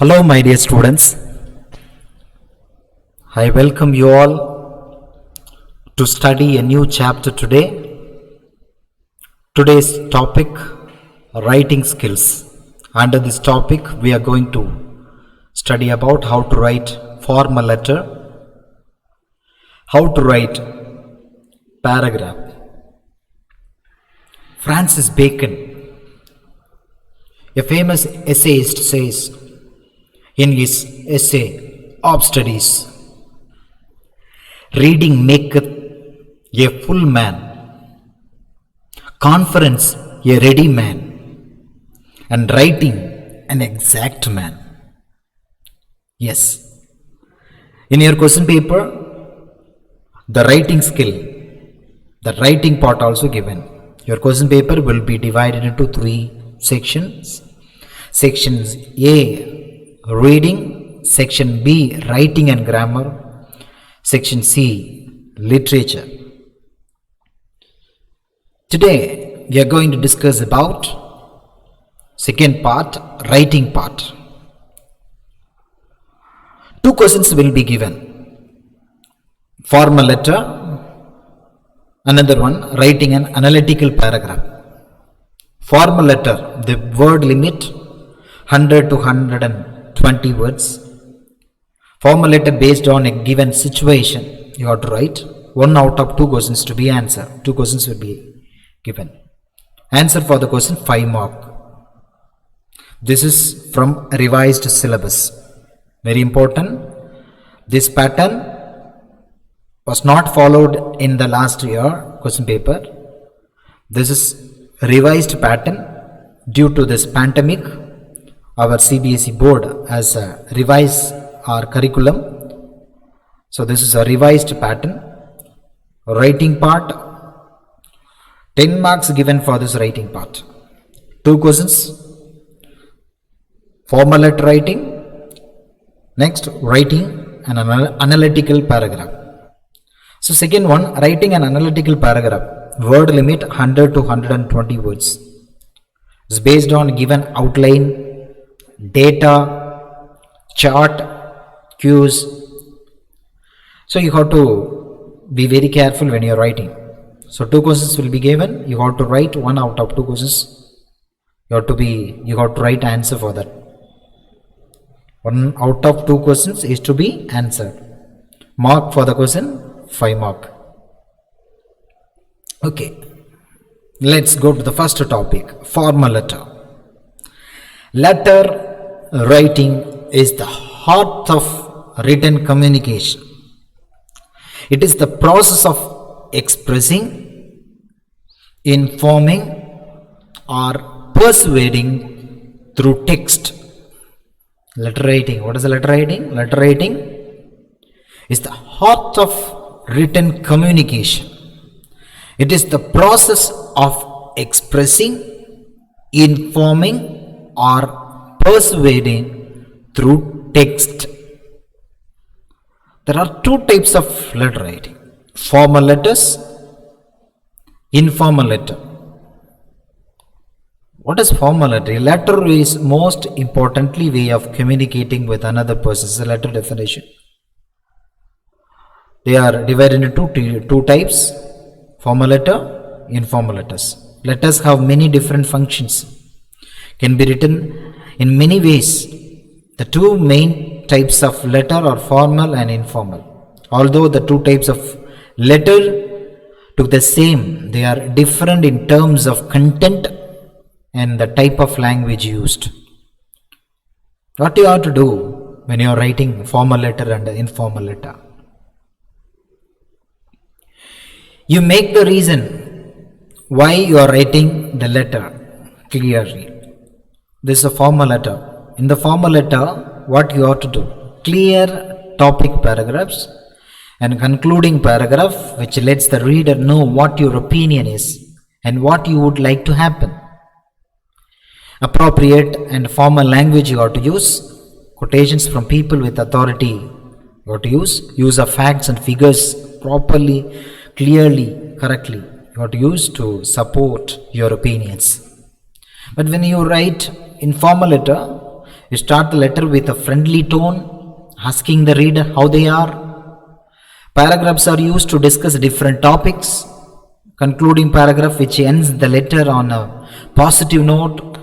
Hello, my dear students. I welcome you all to study a new chapter today. Today's topic, writing skills. Under this topic, we are going to study about how to write formal letter, how to write paragraph. Francis Bacon, a famous essayist, says in his essay of studies, reading maketh a full man, conference a ready man, and writing an exact man. Yes, in your question paper, the writing skill, the writing part also given. Your question paper will be divided into 3 sections. Sections A, reading. Section B, writing and grammar. Section C, literature. Today we are going to discuss about second part, writing part. 2 questions will be given. Formal letter, another one writing an analytical paragraph. Formal letter, the word limit 100 to 120 words. Formal letter based on a given situation, you have to write 1 out of 2 questions to be answered. 2 questions will be given. Answer for the question 5 mark. This is from revised syllabus. Very important. This pattern was not followed in the last year question paper. This is revised pattern due to this pandemic. Our CBSE board has revised our curriculum. So this is a revised pattern. Writing part, 10 marks given for this writing part. 2 questions. Formal letter writing. Next, writing an analytical paragraph. So second one, writing an analytical paragraph. Word limit 100 to 120 words. It's based on given outline, data, chart, cues. So you have to be very careful when you are writing. So 2 questions will be given. You have to write 1 out of 2 questions. You have to write answer for that. 1 out of 2 questions is to be answered. Mark for the question 5 mark. Okay, let's go to the first topic, formal letter. Letter writing is the heart of written communication. It is the process of expressing, informing, or persuading through text. Letter writing. What is the letter writing? Letter writing is the heart of written communication. It is the process of expressing, informing, or persuading through text. There are 2 types of letter writing: formal letters, informal letter. What is formal letter? A letter is most importantly way of communicating with another person. It's a letter definition. They are divided into 2 types: formal letter, informal letters. Letters have many different functions, can be written in many ways. The 2 main types of letter are formal and informal. Although the 2 types of letter to the same, they are different in terms of content and the type of language used. What you have to do when you are writing formal letter and informal letter? You make the reason why you are writing the letter clearly. This is a formal letter. In the formal letter, what you have to do? Clear topic paragraphs and concluding paragraph which lets the reader know what your opinion is and what you would like to happen. Appropriate and formal language you have to use. Quotations from people with authority you have to use of facts and figures properly, clearly, correctly you have to use to support your opinions. But when you write informal letter, You start the letter with a friendly tone, asking the reader how they are. Paragraphs are used to discuss different topics. Concluding paragraph which ends the letter on a positive note.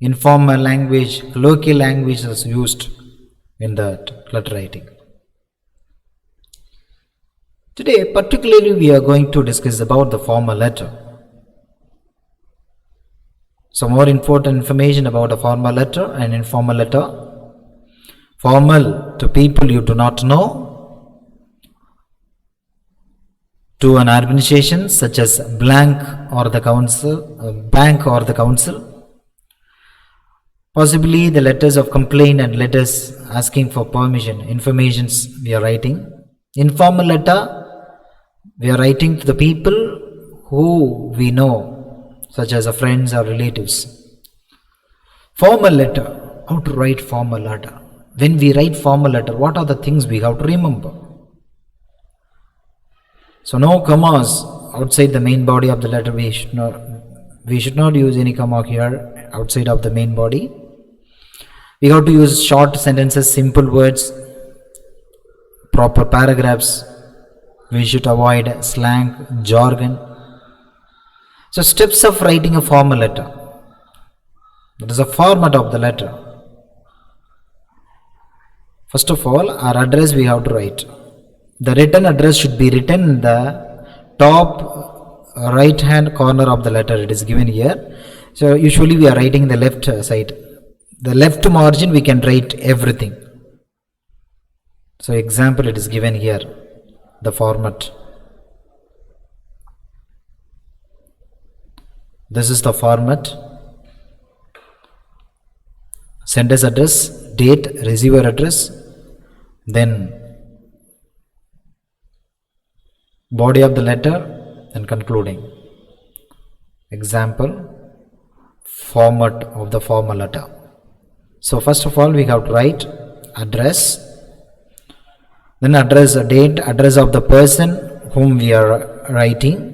Informal language, colloquial language is used in that letter writing. Today, particularly, we are going to discuss about the formal letter. So, more important information about a formal letter and informal letter. Formal to people you do not know, to an organization such as bank or the council. Possibly the letters of complaint and letters asking for permission, informations we are writing. Informal letter, we are writing to the people who we know, such as our friends or relatives. Formal letter, how to write formal letter? When we write formal letter, what are the things we have to remember? So no commas outside the main body of the letter. We should not use any comma here outside of the main body. We have to use short sentences, simple words, proper paragraphs. We should avoid slang, jargon. So steps of writing a formal letter. That is a format of the letter. First of all, our address we have to write. The written address should be written in the top right hand corner of the letter. It is given here. So usually we are writing the left side. The left margin we can write everything. So example, it is given here, the format. This is the format. Sender's address, date, receiver address, then body of the letter, and concluding. Example, format of the formal letter. So first of all we have to write address, then address, date, address of the person whom we are writing.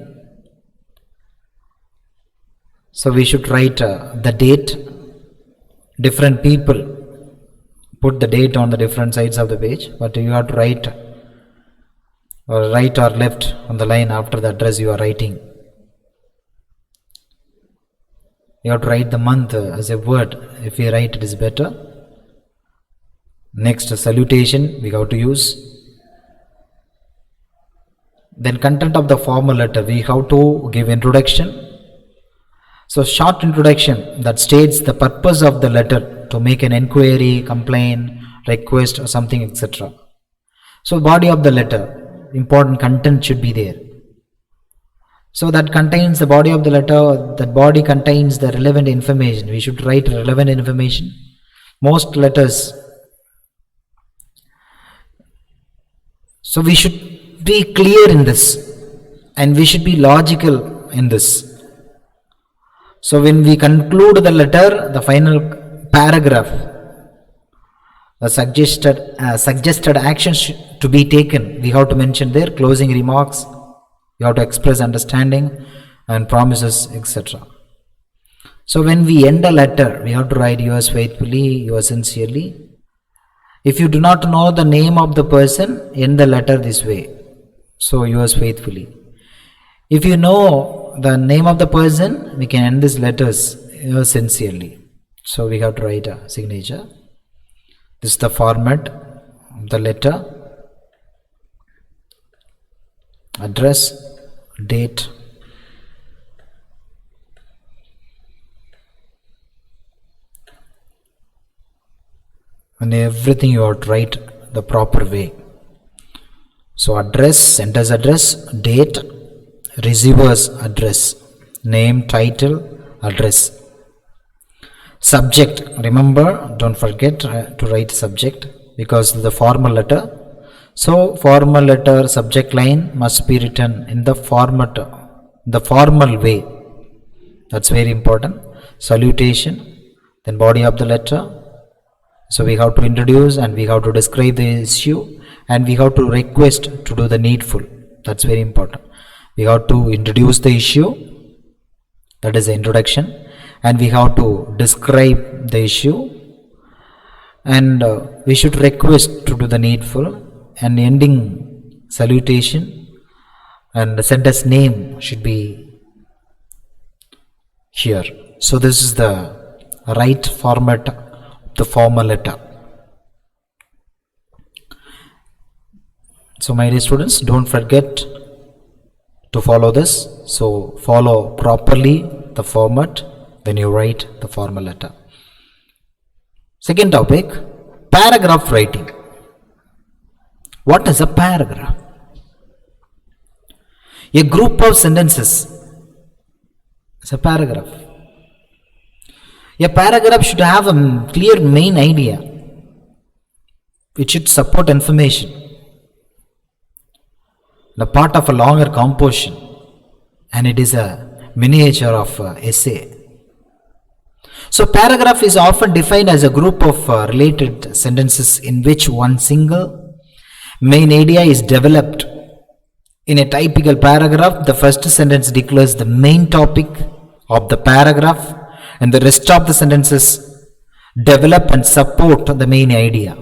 So we should write the date. Different people put the date on the different sides of the page, but you have to write or right or left on the line after the address you are writing. You have to write the month as a word. If we write, it is better. Next, salutation we have to use. Then content of the formal letter, we have to give introduction. So short introduction that states the purpose of the letter, to make an inquiry, complaint, request or something, etc. So body of the letter, important content should be there. So that contains the body of the letter, that body contains the relevant information. We should write relevant information. Most letters. So we should be clear in this and we should be logical in this. So when we conclude the letter, the final paragraph, the suggested actions to be taken, we have to mention there, closing remarks. You have to express understanding and promises, etc. So when we end a letter, we have to write yours faithfully, yours sincerely. If you do not know the name of the person, end the letter this way. So yours faithfully. If you know the name of the person, we can end these letters yours sincerely. So we have to write a signature. This is the format of the letter. Address, date, and everything you have to write the proper way. So address, sender's address, date, receiver's address, name, title, address. Subject, remember, don't forget to write subject because the formal letter. So formal letter subject line must be written in the format, the formal way. That's very important. Salutation, then body of the letter. So we have to introduce and we have to describe the issue and we have to request to do the needful. That's very important. We have to introduce the issue, that is the introduction, and we have to describe the issue and we should request to do the needful, and ending salutation and the sender's name should be here. So this is the right format of the formal letter. So my dear students, don't forget to follow this. So follow properly the format when you write the formal letter. Second topic, paragraph writing. What is a paragraph? A group of sentences is a paragraph. A paragraph should have a clear main idea which should support information, the part of a longer composition, and it is a miniature of essay. So paragraph is often defined as a group of related sentences in which one single main idea is developed. In a typical paragraph, the first sentence declares the main topic of the paragraph, and the rest of the sentences develop and support the main idea.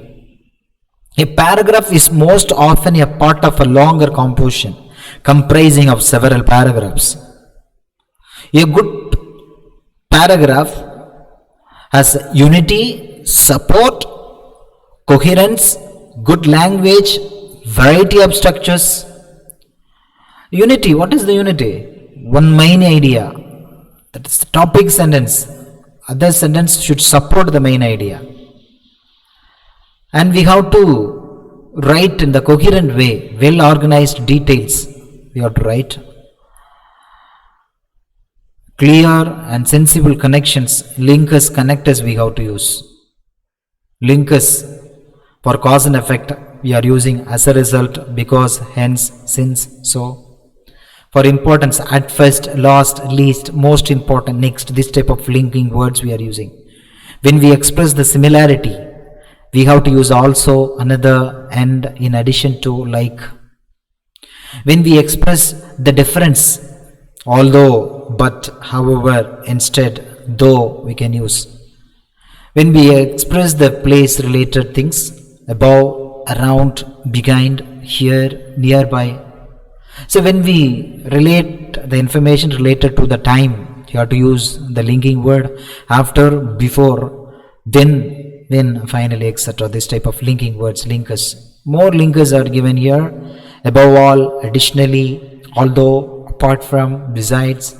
A paragraph is most often a part of a longer composition comprising of several paragraphs. A good paragraph has unity, support, coherence, good language, variety of structures. Unity, what is the unity? One main idea, that is the topic sentence. Other sentence should support the main idea. And we have to write in the coherent way, well organized details. We have to write clear and sensible connections, linkers, connectors we have to use. Linkers for cause and effect we are using as a result, because, hence, since, so. For importance, at first, last, least, most important, next, this type of linking words we are using. When we express the similarity, we have to use also, another, and, in addition to, like. When we express the difference, although, but, however, instead, though, we can use. When we express the place related things, above, around, behind, here, nearby. So when we relate the information related to the time, you have to use the linking word, after, before, then, when, finally, etc. This type of linking words, linkers. More linkers are given here. Above all, additionally, although, apart from, besides,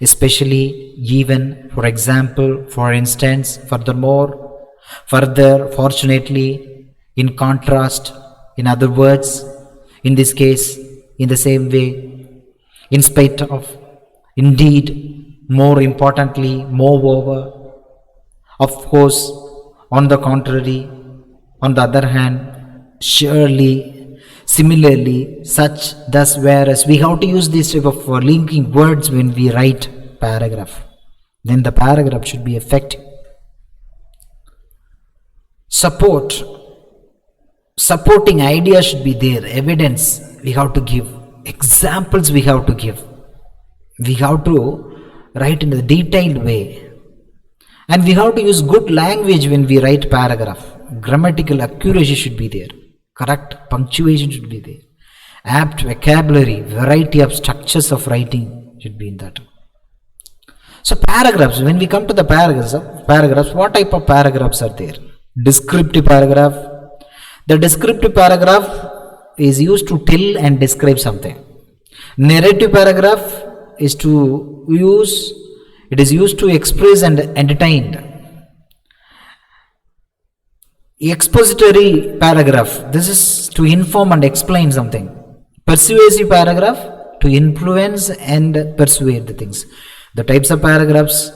especially, even, for example, for instance, furthermore, further, fortunately, in contrast, in other words, in this case, in the same way, in spite of, indeed, more importantly, moreover, of course, on the contrary, on the other hand, surely, similarly, such, thus, whereas. We have to use this type of linking words when we write paragraph. Then the paragraph should be effective. Supporting ideas should be there, evidence we have to give, examples we have to give. We have to write in a detailed way. And we have to use good language when we write paragraph. Grammatical accuracy should be there. Correct punctuation should be there. Apt vocabulary, variety of structures of writing should be in that. So paragraphs, when we come to the paragraphs, what type of paragraphs are there? Descriptive paragraph. The descriptive paragraph is used to tell and describe something. Narrative paragraph is used to express and entertain. Expository paragraph, this is to inform and explain something. Persuasive paragraph, to influence and persuade the things. The types of paragraphs,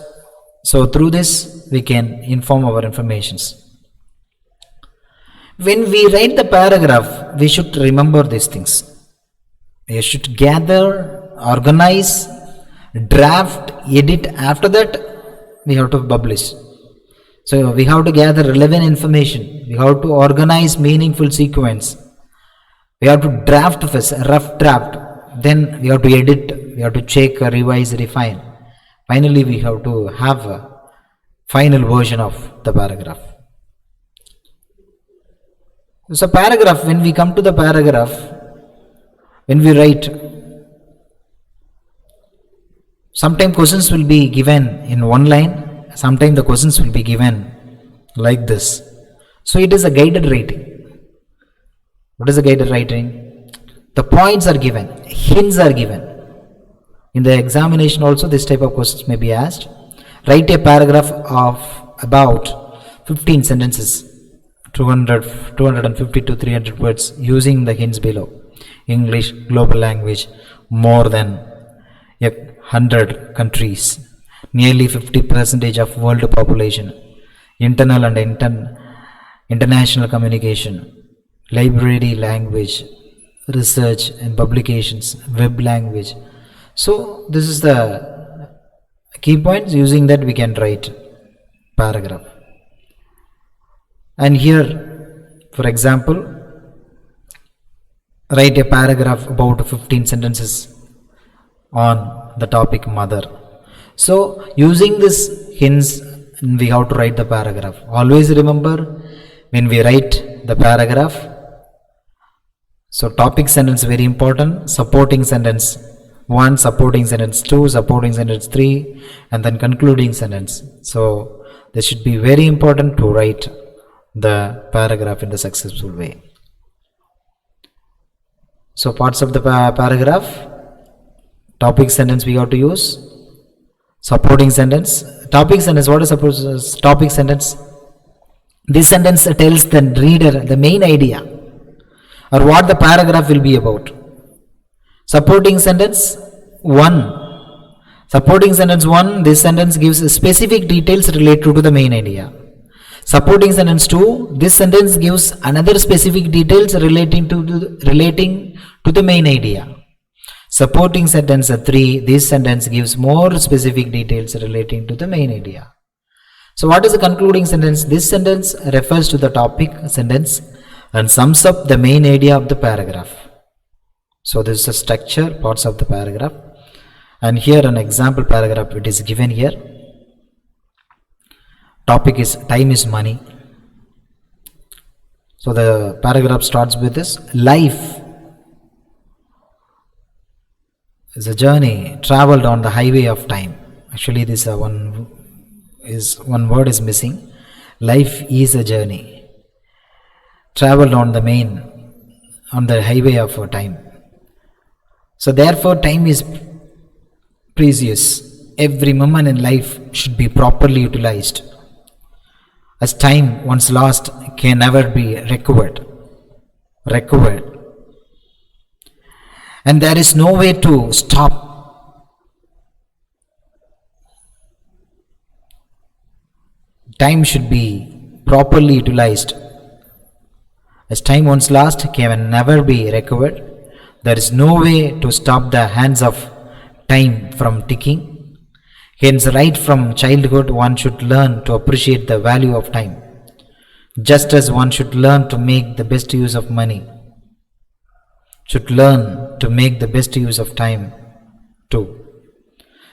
so through this we can inform our informations. When we write the paragraph, we should remember these things. We should gather, organize, draft, edit. After that, we have to publish. So we have to gather relevant information. We have to organize meaningful sequence. We have to draft first, rough draft. Then we have to edit. We have to check, revise, refine. Finally, we have to have a final version of the paragraph. So paragraph, when we come to the paragraph, when we write, sometimes questions will be given in one line, sometimes the questions will be given like this. So it is a guided writing. What is a guided writing? The points are given, hints are given. In the examination also this type of questions may be asked. Write a paragraph of about 15 sentences, 250 to 300 words using the hints below. English, global language, more than 100 countries, nearly 50% of world population, internal and international communication, library language, research and publications, web language. So this is the key points. Using that we can write paragraph. And here, for example, write a paragraph about 15 sentences on the topic mother. So using this hints, we have to write the paragraph. Always remember, when we write the paragraph, so topic sentence very important, supporting sentence 1, supporting sentence 2, supporting sentence 3, and then concluding sentence. So this should be very important to write the paragraph in the successful way. So parts of the paragraph, topic sentence we have to use, supporting sentence. Topic sentence, what is topic sentence? This sentence tells the reader the main idea or what the paragraph will be about. Supporting sentence 1. Supporting sentence 1, this sentence gives specific details related to the main idea. Supporting sentence 2, this sentence gives another specific details relating to the main idea. Supporting sentence 3, this sentence gives more specific details relating to the main idea. So what is the concluding sentence? This sentence refers to the topic sentence and sums up the main idea of the paragraph. So this is the structure, parts of the paragraph. And here an example paragraph it is given here. Topic is time is money. So the paragraph starts with this: life is a journey traveled on the highway of time. Actually this one word is missing. Life is a journey traveled on the highway of time. So therefore time is precious. Every moment in life should be properly utilized, as time once lost can never be recovered. And there is no way to stop. Time should be properly utilized, as time once lost can never be recovered. There is no way to stop the hands of time from ticking. Hence, right from childhood, one should learn to appreciate the value of time, just as one should learn to make the best use of money, should learn to make the best use of time too.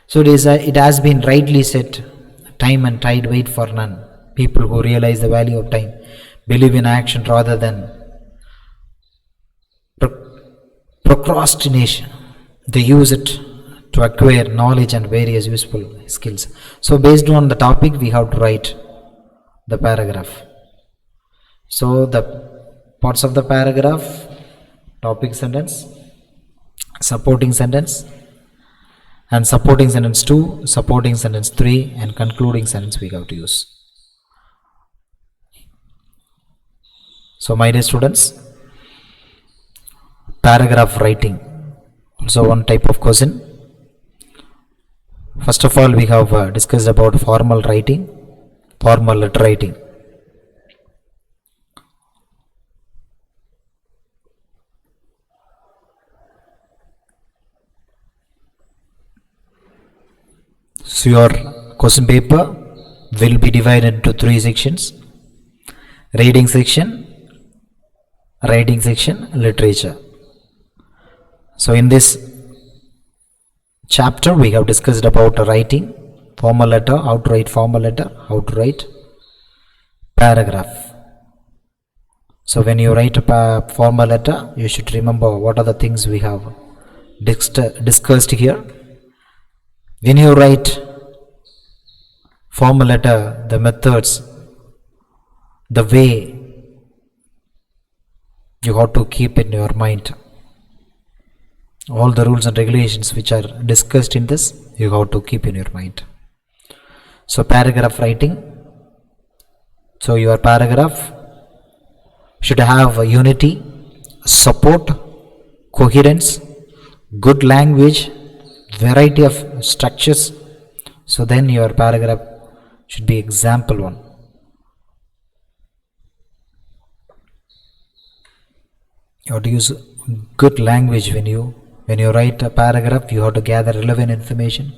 So it has been rightly said, time and tide wait for none. People who realize the value of time believe in action rather than procrastination. They use it to acquire knowledge and various useful skills. So based on the topic we have to write the paragraph. So the parts of the paragraph: topic sentence, supporting sentence, and supporting sentence 2, supporting sentence 3, and concluding sentence we have to use. So my dear students, paragraph writing, also one type of question. First of all, we have discussed about formal writing, formal letter writing. So your question paper will be divided into 3 sections: reading section, writing section, literature. So in this chapter we have discussed about writing, formal letter, how to write formal letter, how to write paragraph. So when you write a formal letter, you should remember what are the things we have discussed here. When you write formal letter, the methods, the way you have to keep in your mind. All the rules and regulations which are discussed in this, you have to keep in your mind. So paragraph writing. So your paragraph should have a unity, support, coherence, good language, variety of structures. So then your paragraph should be example one. You have to use good language when you write a paragraph. You have to gather relevant information,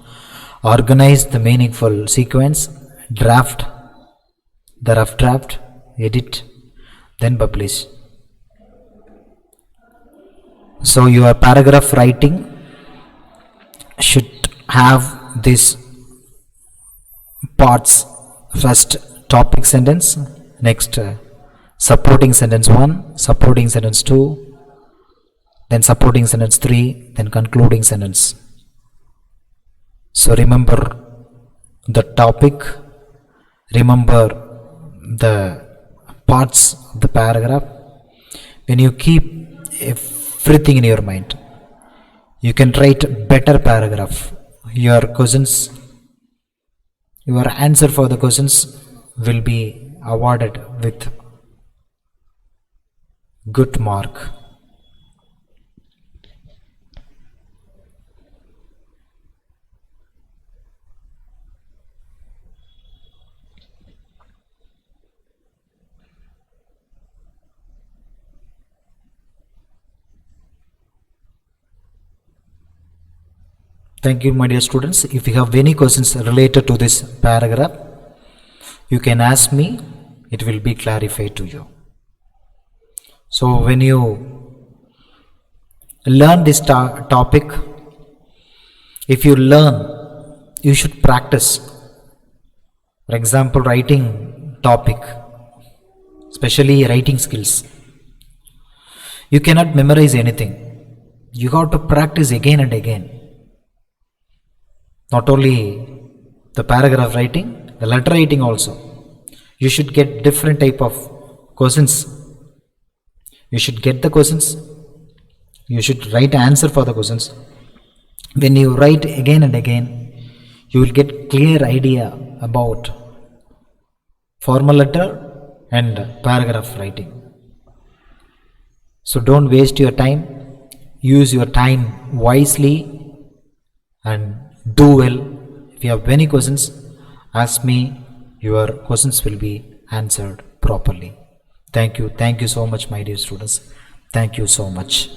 organize the meaningful sequence, draft the rough draft, edit, then publish. So your paragraph writing should have these parts. First, topic sentence, next supporting sentence 1, supporting sentence 2, then supporting sentence 3, then concluding sentence. So remember the topic, remember the parts of the paragraph. When you keep everything in your mind, you can write better paragraph. Your questions, your answer for the questions will be awarded with good mark. Thank you, my dear students. If you have any questions related to this paragraph, you can ask me. It will be clarified to you. So when you learn this topic, if you learn, you should practice. For example, writing topic, especially writing skills. You cannot memorize anything. You have to practice again and again. Not only the paragraph writing, the letter writing also. You should get different type of questions. You should get the questions. You should write answer for the questions. When you write again and again, you will get clear idea about formal letter and paragraph writing. So don't waste your time. Use your time wisely and do well. If you have any questions, ask me. Your questions will be answered properly. Thank you. Thank you so much, my dear students. Thank you so much.